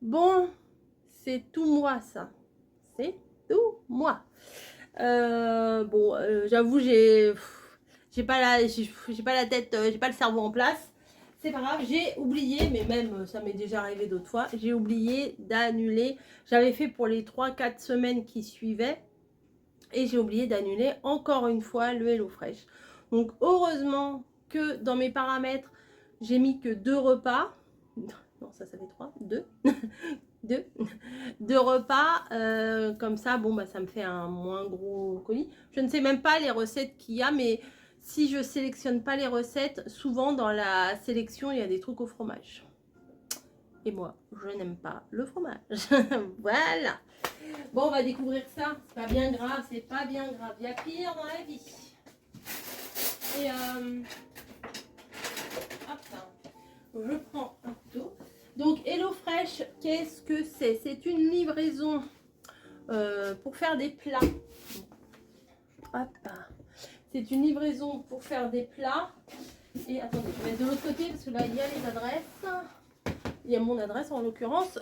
Bon, c'est tout moi ça. C'est tout moi. J'avoue, j'ai pas la tête, j'ai pas le cerveau en place. C'est pas grave, j'ai oublié, mais même ça m'est déjà arrivé d'autres fois, j'ai oublié d'annuler. J'avais fait pour les 3 4 semaines qui suivaient et j'ai oublié d'annuler encore une fois le HelloFresh. Donc heureusement que dans mes paramètres, j'ai mis que 2 repas. Non, ça fait 3, 2. deux, deux repas, comme ça, bon, bah, ça me fait un moins gros colis. Je ne sais même pas les recettes qu'il y a, mais si je sélectionne pas les recettes, souvent dans la sélection, il y a des trucs au fromage. Et moi, je n'aime pas le fromage. Voilà. Bon, on va découvrir ça. C'est pas bien grave, c'est pas bien grave. Il y a pire dans la vie. Et hop, je prends un couteau. Donc HelloFresh, qu'est-ce que c'est? C'est une livraison pour faire des plats. Hop. C'est une livraison pour faire des plats. Et attendez, je vais mettre de l'autre côté parce que là il y a les adresses. Il y a mon adresse en l'occurrence.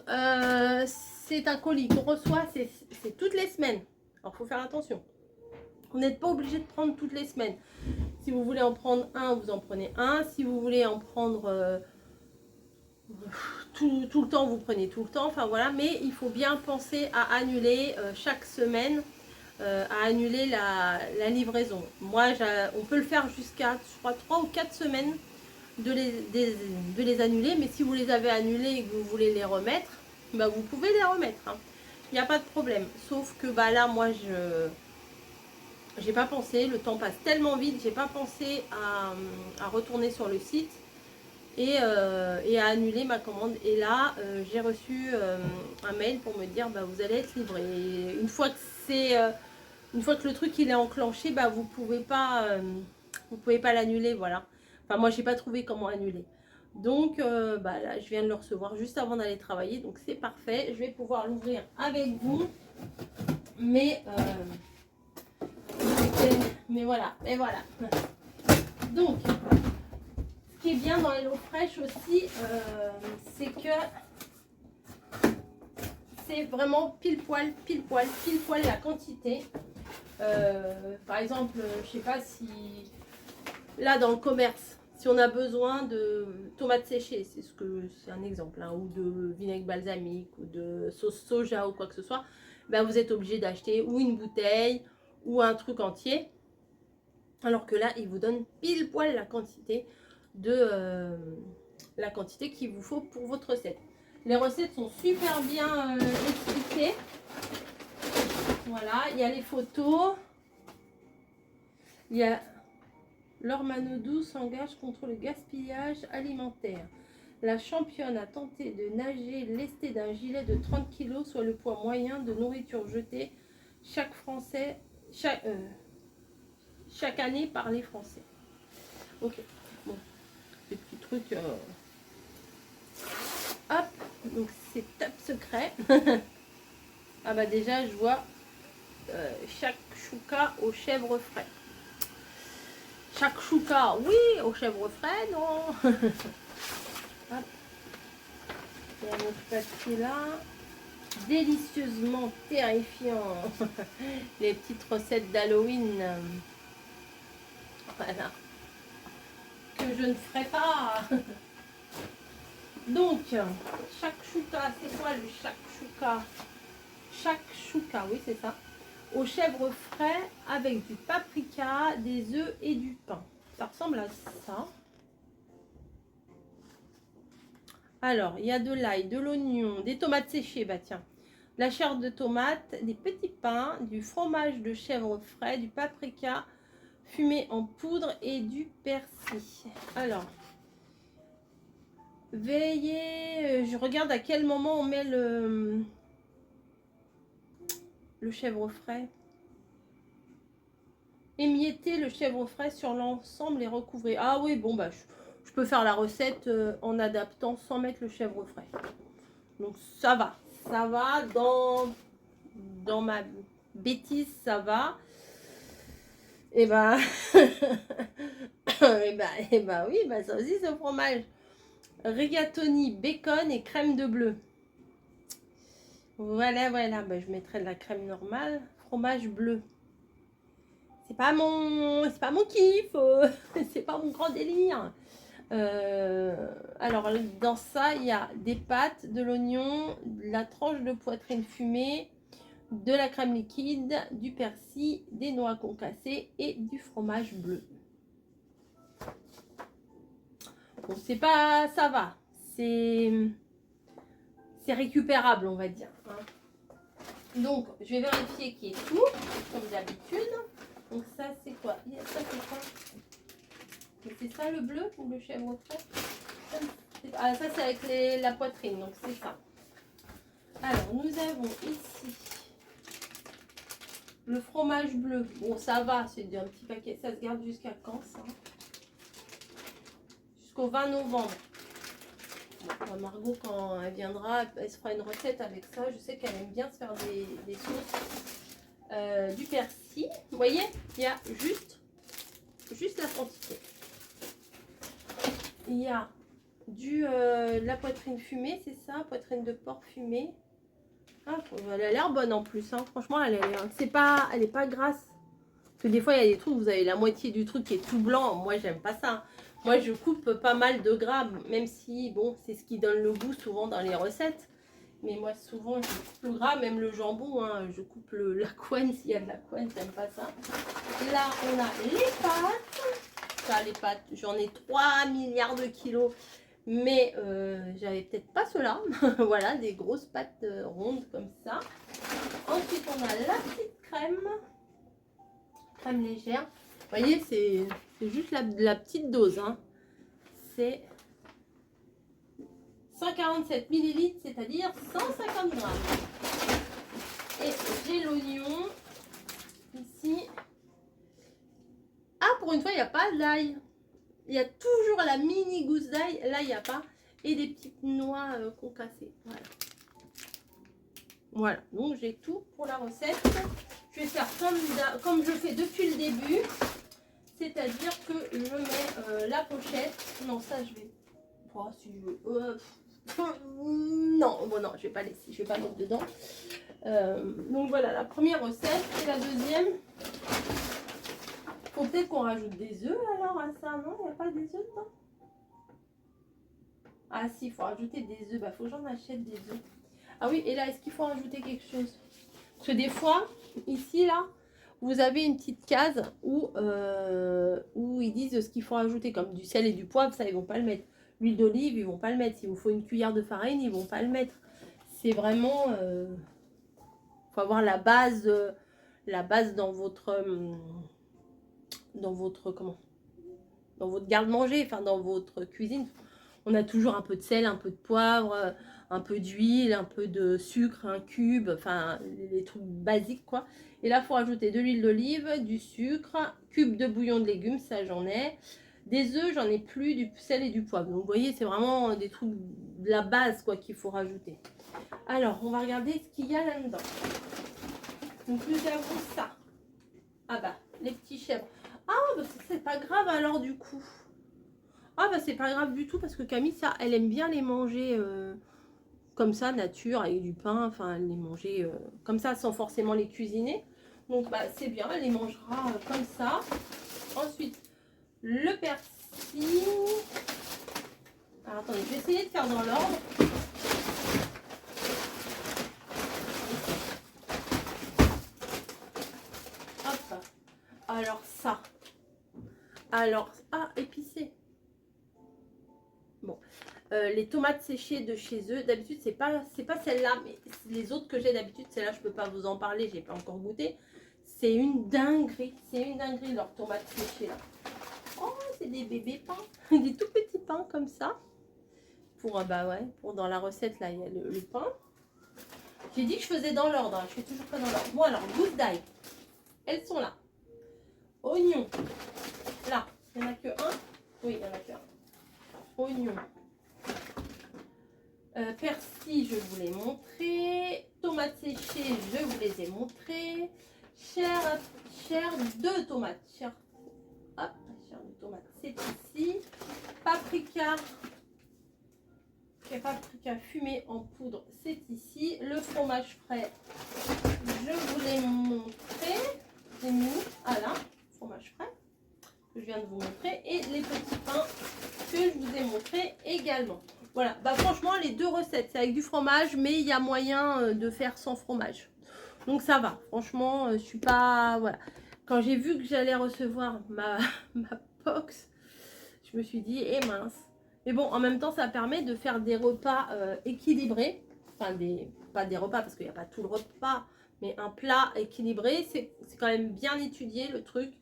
C'est un colis qu'on reçoit, c'est toutes les semaines. Alors il faut faire attention. Vous n'êtes pas obligé de prendre toutes les semaines. Si vous voulez en prendre un, vous en prenez un. Si vous voulez en prendre tout le temps, vous prenez tout le temps. Enfin voilà, mais il faut bien penser à annuler chaque semaine, à annuler la livraison. Moi, on peut le faire jusqu'à, je crois, 3 ou 4 semaines de les annuler. Mais si vous les avez annulés et que vous voulez les remettre, bah, vous pouvez les remettre. Hein. Il n'y a pas de problème. Sauf que bah, là, moi, j'ai pas pensé. Le temps passe tellement vite. J'ai pas pensé à retourner sur le site. Et à annuler ma commande. Et là, j'ai reçu un mail pour me dire bah, vous allez être livré. Et une fois que le truc il est enclenché, bah, vous pouvez pas l'annuler, voilà. Enfin moi j'ai pas trouvé comment annuler. Donc bah, là je viens de le recevoir juste avant d'aller travailler, donc c'est parfait. Je vais pouvoir l'ouvrir avec vous. Mais voilà, Donc ce qui est bien dans HelloFresh aussi, c'est que c'est vraiment pile poil la quantité. Par exemple, je sais pas si là dans le commerce, si on a besoin de tomates séchées, c'est un exemple, hein, ou de vinaigre balsamique ou de sauce soja ou quoi que ce soit, ben vous êtes obligé d'acheter ou une bouteille ou un truc entier. Alors que là, il vous donne pile poil la quantité qu'il vous faut pour votre recette. Les recettes sont super bien expliquées. Voilà, il y a les photos. Il y a Laure Manodou s'engage contre le gaspillage alimentaire. La championne a tenté de nager lestée d'un gilet de 30 kg, soit le poids moyen de nourriture jetée chaque année par les Français. Ok, bon, des petits trucs. Hop, donc c'est top secret. Ah bah déjà, je vois chaque chouka au chèvre frais. Chaque chouka, oui, au chèvre frais, non. Hop. Il y a notre papier là. Délicieusement terrifiant. Les petites recettes d'Halloween. Voilà. Que je ne ferai pas. Donc, chaque chouka, c'est quoi le chaque chouka? Chaque chouka, oui, c'est ça. Au chèvre frais avec du paprika, des œufs et du pain. Ça ressemble à ça. Alors, il y a de l'ail, de l'oignon, des tomates séchées, bah tiens. La chair de tomate, des petits pains, du fromage de chèvre frais, du paprika fumé en poudre et du persil. Alors, veillez, je regarde à quel moment on met le chèvre frais. Émiettez le chèvre frais sur l'ensemble et recouvrez. Ah oui, bon, bah, je peux faire la recette en adaptant sans mettre le chèvre frais. Donc, ça va. Ça va dans ma bêtise, ça va. Et bah, et bah oui, ça aussi, c'est au fromage. Rigatoni, bacon et crème de bleu. Voilà, voilà. Bah, je mettrai de la crème normale. Fromage bleu. C'est pas mon kiff. C'est pas mon grand délire. Alors, dans ça, il y a des pâtes, de l'oignon, de la tranche de poitrine fumée, de la crème liquide, du persil, des noix concassées et du fromage bleu. Bon, c'est pas... ça va. C'est récupérable, on va dire. Hein. Donc, je vais vérifier qu'il y ait tout, comme d'habitude. Donc ça, c'est quoi? Ça, c'est quoi? C'est ça le bleu ou le chèvre frais? Ah, ça, c'est avec la poitrine, donc c'est ça. Alors, nous avons ici le fromage bleu. Bon, ça va, c'est un petit paquet. Ça se garde jusqu'à quand, ça? Jusqu'au 20 novembre. Bon, Margot, quand elle viendra, elle se fera une recette avec ça. Je sais qu'elle aime bien se faire des sauces. Du persil. Vous voyez, il y a juste la quantité. Il y a la poitrine fumée, c'est ça? Poitrine de porc fumée. Ah, elle a l'air bonne en plus. Hein. Franchement, elle est pas grasse. Parce que des fois, il y a des trucs, vous avez la moitié du truc qui est tout blanc. Moi, j'aime pas ça. Moi, je coupe pas mal de gras, même si, bon, c'est ce qui donne le goût souvent dans les recettes. Mais moi, souvent, je coupe le gras, même le jambon. Hein, je coupe la couenne, s'il y a de la couenne, j'aime pas ça. Là, on a les pâtes. Ça, les pâtes, j'en ai 3 milliards de kilos. Mais j'avais peut-être pas cela. Voilà, des grosses pâtes rondes comme ça. Ensuite, on a la petite crème. Crème légère. Vous voyez, c'est juste la petite dose. Hein. C'est 147 millilitres, c'est-à-dire 150 grammes. Et j'ai l'oignon ici. Ah, pour une fois, il n'y a pas d'ail. Il y a toujours la mini gousse d'ail. Là, il n'y a pas. Et des petites noix concassées. Voilà. Voilà. Donc, j'ai tout pour la recette. Je vais faire comme je fais depuis le début. C'est-à-dire que je mets la pochette. Non, ça, je vais... Oh, si je veux... non, bon, non, je vais pas laisser. Je vais pas mettre dedans. Donc, voilà, la première recette. Et la deuxième... Faut peut-être qu'on rajoute des œufs alors à ça, non? Il n'y a pas des œufs dedans? Ah si, il faut rajouter des œufs. Bah, faut que j'en achète des œufs. Ah oui, et là, est-ce qu'il faut rajouter quelque chose? Parce que des fois, ici, là, vous avez une petite case où ils disent ce qu'il faut rajouter, comme du sel et du poivre, ça, ils vont pas le mettre. L'huile d'olive, ils vont pas le mettre. S'il vous faut une cuillère de farine, ils vont pas le mettre. C'est vraiment... faut avoir la base dans votre... comment? Dans votre garde-manger, enfin dans votre cuisine. On a toujours un peu de sel, un peu de poivre, un peu d'huile, un peu de sucre, un cube, enfin les trucs basiques quoi. Et là, il faut rajouter de l'huile d'olive, du sucre, cube de bouillon de légumes, ça j'en ai. Des œufs, j'en ai plus, du sel et du poivre. Donc vous voyez, c'est vraiment des trucs de la base quoi qu'il faut rajouter. Alors, on va regarder ce qu'il y a là-dedans. Donc nous avons ça. Ah bah, les petits chèvres. Ah, bah c'est pas grave alors du coup. Ah bah c'est pas grave du tout parce que Camille, ça, elle aime bien les manger comme ça, nature, avec du pain. Enfin, elle les manger comme ça sans forcément les cuisiner. Donc bah c'est bien, elle les mangera comme ça. Ensuite, le persil. Alors attendez, je vais essayer de faire dans l'ordre. Hop. Alors ça. Alors, ah, épicé. Bon, les tomates séchées de chez eux, d'habitude c'est pas celle-là, mais les autres que j'ai d'habitude, celle-là je peux pas vous en parler, j'ai pas encore goûté. C'est une dinguerie leurs tomates séchées là. Oh, c'est des bébés pains, des tout petits pains comme ça. Pour bah ouais, pour dans la recette là, il y a le pain. J'ai dit que je faisais dans l'ordre, hein, je fais toujours pas dans l'ordre. Bon alors, gousse d'ail, elles sont là. Oignons, là, il n'y en a que un. Oui, il y en a que un. Oignons. Persil, je vous l'ai montré. Tomates séchées, je vous les ai montrées. Chair de tomate. Chair de tomate, c'est ici. Paprika. paprika fumé en poudre, c'est ici. Le fromage frais, je vous l'ai montré. J'ai mis, voilà, fromage frais, que je viens de vous montrer. Et les petits pains que je vous ai montré également. Voilà, bah franchement, les deux recettes, c'est avec du fromage, mais il y a moyen de faire sans fromage. Donc ça va, franchement, je suis pas... Voilà. Quand j'ai vu que j'allais recevoir ma box, je me suis dit, eh mince. Mais bon, en même temps, ça permet de faire des repas équilibrés. Enfin, pas des repas, parce qu'il n'y a pas tout le repas, mais un plat équilibré. C'est quand même bien étudié, le truc.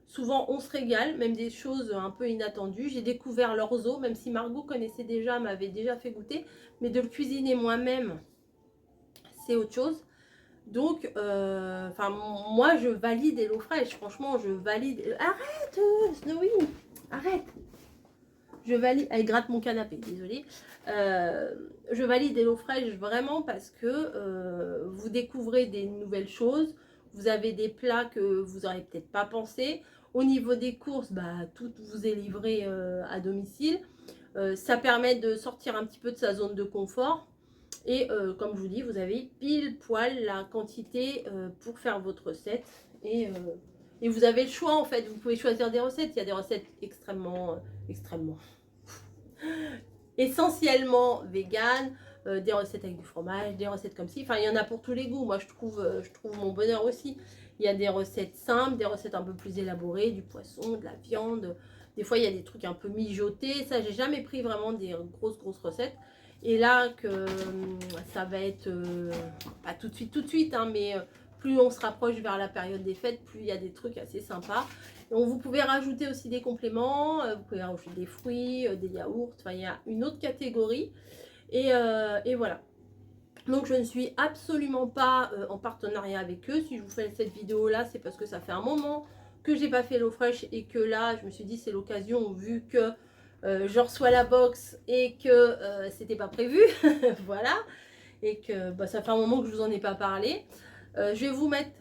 Souvent, on se régale, même des choses un peu inattendues. J'ai découvert l'orzo, même si Margot connaissait déjà, m'avait déjà fait goûter. Mais de le cuisiner moi-même, c'est autre chose. Donc, moi, je valide HelloFresh. Franchement, je valide... Arrête, Snowy, arrête. Je valide... Elle gratte mon canapé, désolée. Je valide HelloFresh vraiment parce que vous découvrez des nouvelles choses. Vous avez des plats que vous n'aurez peut-être pas pensé. Au niveau des courses, bah, tout vous est livré à domicile. Ça permet de sortir un petit peu de sa zone de confort. Et comme je vous dis, vous avez pile poil la quantité pour faire votre recette. Et vous avez le choix en fait. Vous pouvez choisir des recettes. Il y a des recettes essentiellement vegan, des recettes avec du fromage, des recettes comme ci. Enfin, il y en a pour tous les goûts. Moi, je trouve mon bonheur aussi. Il y a des recettes simples, des recettes un peu plus élaborées, du poisson, de la viande. Des fois, il y a des trucs un peu mijotés. Ça, j'ai jamais pris vraiment des grosses recettes. Et là, que ça va être, pas tout de suite, hein, mais plus on se rapproche vers la période des fêtes, plus il y a des trucs assez sympas. Donc, vous pouvez rajouter aussi des compléments, vous pouvez rajouter des fruits, des yaourts, enfin, il y a une autre catégorie. Et voilà. Donc, je ne suis absolument pas en partenariat avec eux. Si je vous fais cette vidéo-là, c'est parce que ça fait un moment que j'ai pas fait HelloFresh et que là, je me suis dit, c'est l'occasion, vu que je reçois la box et que c'était pas prévu, voilà, et que bah, ça fait un moment que je vous en ai pas parlé. Je vais vous mettre,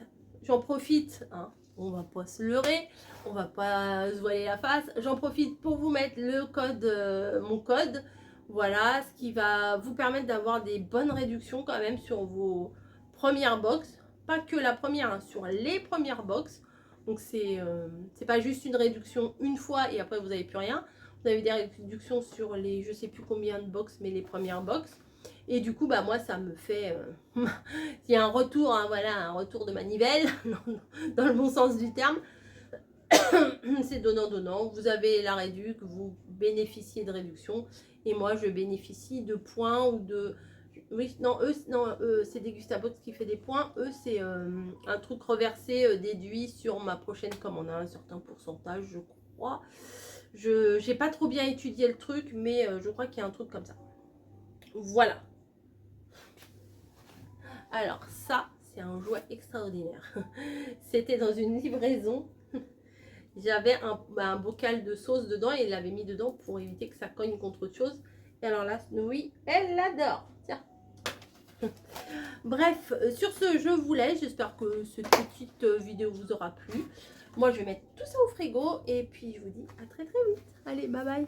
j'en profite, hein, on va pas se leurrer, on va pas se voiler la face, j'en profite pour vous mettre le code, mon code, voilà, ce qui va vous permettre d'avoir des bonnes réductions quand même sur vos premières box, pas que la première, hein, sur les premières box. Donc c'est pas juste une réduction une fois et après vous n'avez plus rien. Vous avez des réductions sur les, je sais plus combien de box, mais les premières box. Et du coup, bah moi, ça me fait... il y a un retour, hein, voilà, un retour de manivelle, dans le bon sens du terme. C'est donnant-donnant. Vous avez la réduction, vous bénéficiez de réduction. Et moi, je bénéficie de points ou de... Oui, non, eux c'est Degustabox qui fait des points. Eux, c'est un truc reversé, déduit sur ma prochaine commande, un certain pourcentage, je crois. Je n'ai pas trop bien étudié le truc, mais je crois qu'il y a un truc comme ça. Voilà. Alors ça, c'est un jouet extraordinaire. C'était dans une livraison. J'avais un bocal de sauce dedans et il l'avait mis dedans pour éviter que ça cogne contre autre chose. Et alors là, Snowy, elle l'adore. Tiens. Bref, sur ce, je vous laisse. J'espère que cette petite vidéo vous aura plu. Moi, je vais mettre tout ça au frigo et puis je vous dis à très vite. Allez, bye bye.